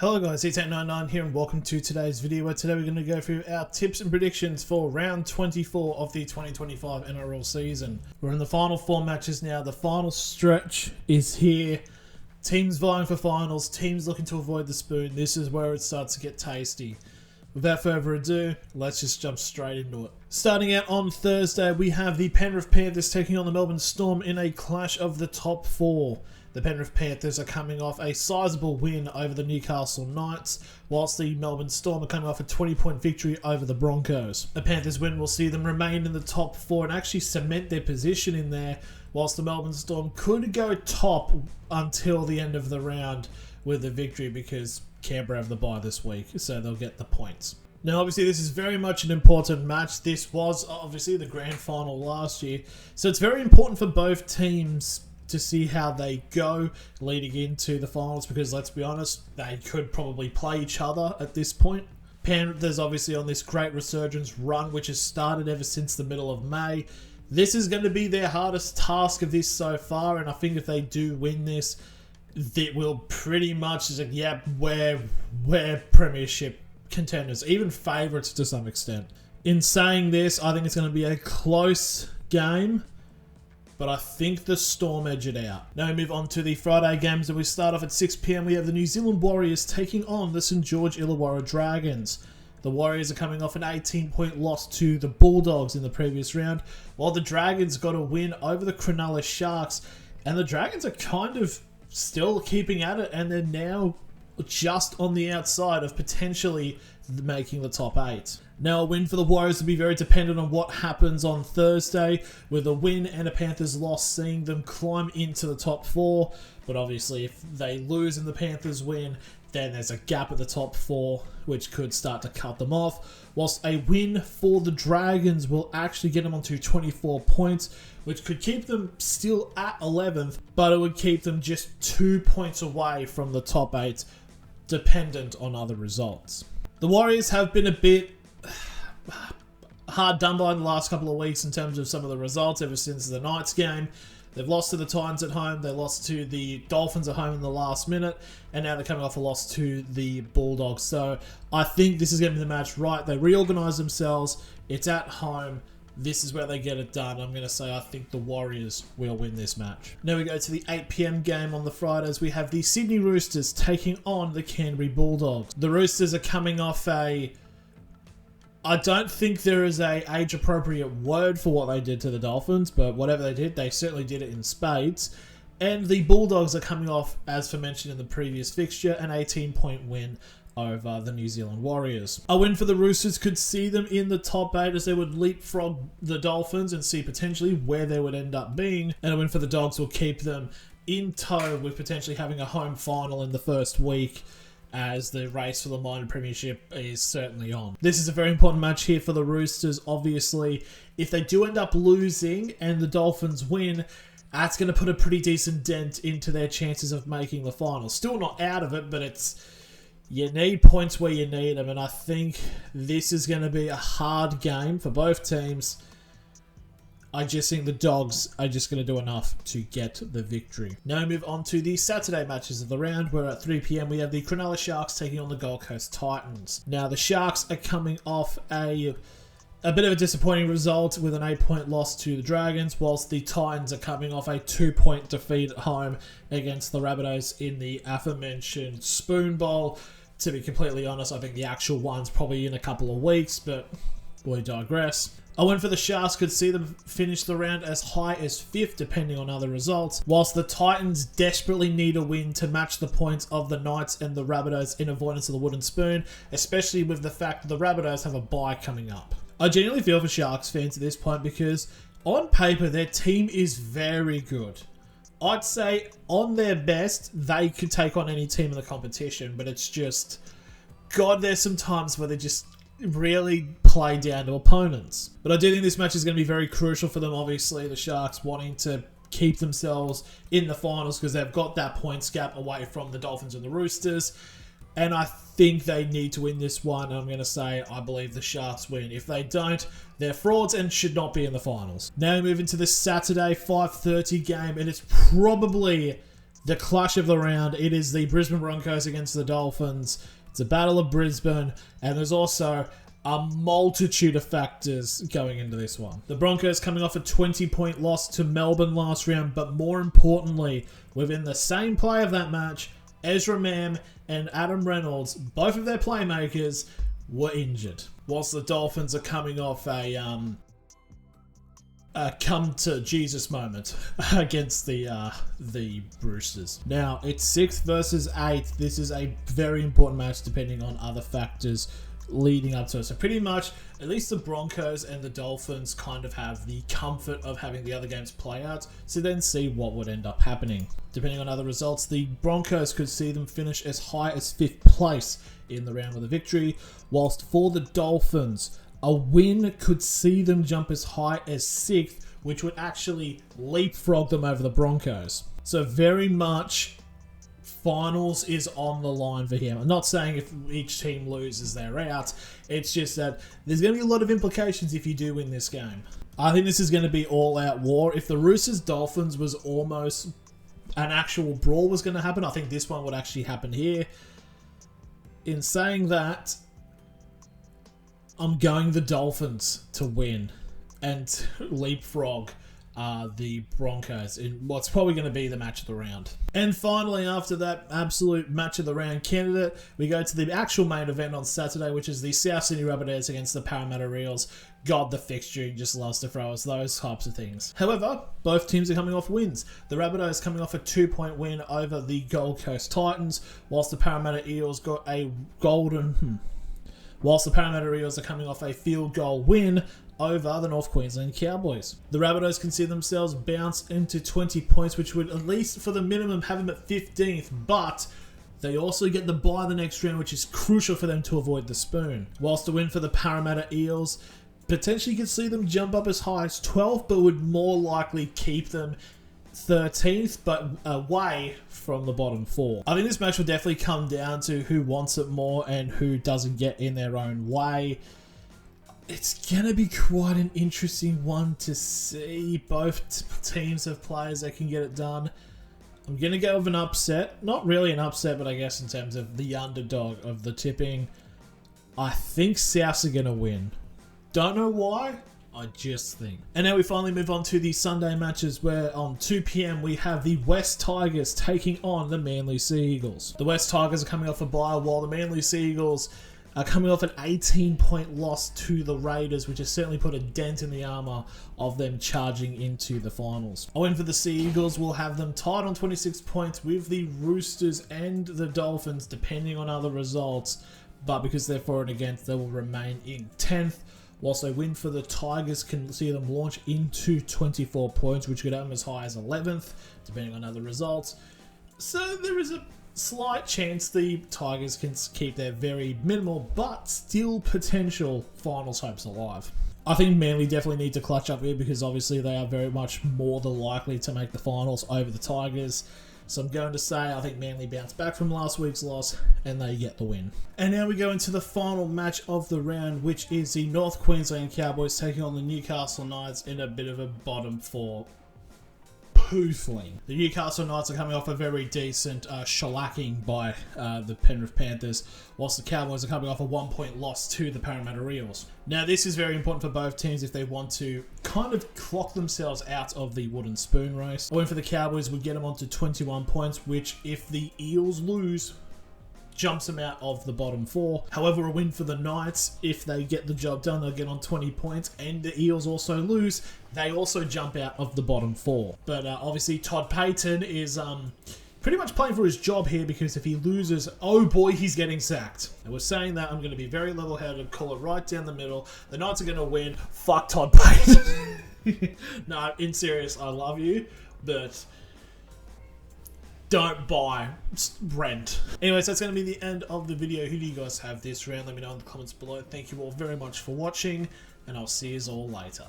Hello guys, it's 899 here and welcome to today's video where today we're going to go through our tips and predictions for round 24 of the 2025 NRL season. We're in the final 4 matches now. The final stretch is here. Teams vying for finals, teams looking to avoid the spoon. This is where it starts to get tasty. Without further ado, let's just jump straight into it. Starting out on Thursday, we have the Penrith Panthers taking on the Melbourne Storm in a clash of the top 4. The Penrith Panthers are coming off a sizable win over the Newcastle Knights, whilst the Melbourne Storm are coming off a 20-point victory over the Broncos. The Panthers win will see them remain in the top 4 and actually cement their position in there, whilst the Melbourne Storm could go top until the end of the round with a victory because Canberra have the bye this week, so they'll get the points. Now, obviously, this is very much an important match. This was obviously the grand final last year, so it's very important for both teams to see how they go leading into the finals because, let's be honest, they could probably play each other at this point. Panthers obviously on this great resurgence run which has started ever since the middle of May. This is going to be their hardest task of this so far, and I think if they do win this, it will pretty much we're premiership contenders, even favourites to some extent. In saying this, I think it's going to be a close game, but I think the Storm edge it out. Now we move on to the Friday games, and we start off at 6 PM. We have the New Zealand Warriors taking on the St George Illawarra Dragons. The Warriors are coming off an 18-point loss to the Bulldogs in the previous round, while the Dragons got a win over the Cronulla Sharks, and the Dragons are kind of still keeping at it, and they're now just on the outside of potentially making the top 8. Now, a win for the Warriors will be very dependent on what happens on Thursday, with a win and a Panthers loss seeing them climb into the top 4. But obviously, if they lose and the Panthers win, then there's a gap at the top 4, which could start to cut them off. Whilst a win for the Dragons will actually get them onto 24 points, which could keep them still at 11th, but it would keep them just 2 points away from the top 8, dependent on other results. The Warriors have been a bit hard done by in the last couple of weeks in terms of some of the results ever since the Knights game. They've lost to the Titans at home, they lost to the Dolphins at home in the last minute, and now they're coming off a loss to the Bulldogs. So I think this is going to be the match right. They reorganise themselves, it's at home, this is where they get it done. I'm going to say I think the Warriors will win this match. Now we go to the 8 PM game on the Fridays. We have the Sydney Roosters taking on the Canterbury Bulldogs. The Roosters are coming off I don't think there is a age-appropriate word for what they did to the Dolphins, but whatever they did, they certainly did it in spades. And the Bulldogs are coming off, as for mentioned in the previous fixture, an 18-point win over the New Zealand Warriors. A win for the Roosters could see them in the top 8 as they would leapfrog the Dolphins and see potentially where they would end up being. And a win for the Dogs will keep them in tow with potentially having a home final in the first week, as the race for the minor premiership is certainly on. This is a very important match here for the Roosters. Obviously, if they do end up losing and the Dolphins win, that's going to put a pretty decent dent into their chances of making the final. Still not out of it, but you need points where you need them, and I think this is going to be a hard game for both teams. I just think the Dogs are just going to do enough to get the victory. Now we move on to the Saturday matches of the round, where at 3 PM we have the Cronulla Sharks taking on the Gold Coast Titans. Now the Sharks are coming off a bit of a disappointing result with an 8-point loss to the Dragons, whilst the Titans are coming off a 2-point defeat at home against the Rabbitohs in the aforementioned Spoon Bowl. To be completely honest, I think the actual one's probably in a couple of weeks, but we digress. A win for the Sharks could see them finish the round as high as 5th, depending on other results, whilst the Titans desperately need a win to match the points of the Knights and the Rabbitohs in avoidance of the wooden spoon, especially with the fact that the Rabbitohs have a bye coming up. I genuinely feel for Sharks fans at this point because on paper their team is very good. I'd say on their best they could take on any team in the competition, but it's just, God, there's some times where they just really play down to opponents. But I do think this match is going to be very crucial for them. Obviously, the Sharks wanting to keep themselves in the finals because they've got that points gap away from the Dolphins and the Roosters. And I think they need to win this one. I'm going to say I believe the Sharks win. If they don't, they're frauds and should not be in the finals. Now we move into the Saturday 5:30 game, and it's probably the clash of the round. It is the Brisbane Broncos against the Dolphins. It's a battle of Brisbane, and there's also a multitude of factors going into this one. The Broncos coming off a 20-point loss to Melbourne last round, but more importantly, within the same play of that match, Ezra Mam and Adam Reynolds, both of their playmakers, were injured. Whilst the Dolphins are coming off a come to Jesus moment against the Roosters. Now, it's 6th versus 8th. This is a very important match depending on other factors leading up to it. So pretty much, at least the Broncos and the Dolphins kind of have the comfort of having the other games play out to then see what would end up happening. Depending on other results, the Broncos could see them finish as high as 5th place in the round with a victory, whilst for the Dolphins, a win could see them jump as high as 6th, which would actually leapfrog them over the Broncos. So very much finals is on the line for him. I'm not saying if each team loses, they're out. It's just that there's going to be a lot of implications if you do win this game. I think this is going to be all-out war. If the Roosters-Dolphins was almost an actual brawl was going to happen, I think this one would actually happen here. In saying that, I'm going the Dolphins to win and leapfrog the Broncos in what's probably going to be the match of the round. And finally, after that absolute match of the round candidate, we go to the actual main event on Saturday, which is the South Sydney Rabbitohs against the Parramatta Eels. God, the fixturing just loves to throw us those types of things. However, both teams are coming off wins. The Rabbitohs coming off a 2-point win over the Gold Coast Titans, whilst the Parramatta Eels got a Whilst the Parramatta Eels are coming off a field goal win over the North Queensland Cowboys. The Rabbitohs can see themselves bounce into 20 points, which would at least for the minimum have them at 15th, but they also get the bye the next round, which is crucial for them to avoid the spoon. Whilst the win for the Parramatta Eels potentially could see them jump up as high as 12th, but would more likely keep them 13th, but away from the bottom 4. I think this match will definitely come down to who wants it more and who doesn't get in their own way. It's going to be quite an interesting one to see. Both teams have players that can get it done. I'm going to go with an upset. Not really an upset, but I guess in terms of the underdog of the tipping. I think Souths are going to win. Don't know why. I just think. And now we finally move on to the Sunday matches where on 2 PM we have the West Tigers taking on the Manly Sea Eagles. The West Tigers are coming off a bye while the Manly Sea Eagles are coming off an 18-point loss to the Raiders, which has certainly put a dent in the armour of them charging into the finals. A win for the Sea Eagles will have them tied on 26 points with the Roosters and the Dolphins, depending on other results, but because they're for and against, they will remain in 10th. Whilst a win for the Tigers can see them launch into 24 points, which could have them as high as 11th, depending on other results. So there is a slight chance the Tigers can keep their very minimal, but still potential finals hopes alive. I think Manly definitely need to clutch up here because obviously they are very much more than likely to make the finals over the Tigers. So I'm going to say I think Manly bounced back from last week's loss and they get the win. And now we go into the final match of the round, which is the North Queensland Cowboys taking on the Newcastle Knights in a bit of a bottom 4 poofling. The Newcastle Knights are coming off a very decent shellacking by the Penrith Panthers, whilst the Cowboys are coming off a 1-point loss to the Parramatta Eels. Now this is very important for both teams if they want to kind of clock themselves out of the wooden spoon race. A win for the Cowboys would get them onto 21 points, which if the Eels lose, jumps them out of the bottom 4. However, a win for the Knights, if they get the job done, they'll get on 20 points, and the Eels also lose, they also jump out of the bottom 4. But obviously Todd Payten is pretty much playing for his job here, because if he loses, oh boy, he's getting sacked. And we're saying that, I'm going to be very level-headed, call it right down the middle. The Knights are going to win. Fuck Todd Payten. No, in serious, I love you, but don't buy, rent. Anyways, that's going to be the end of the video. Who do you guys have this round? Let me know in the comments below. Thank you all very much for watching, and I'll see you all later.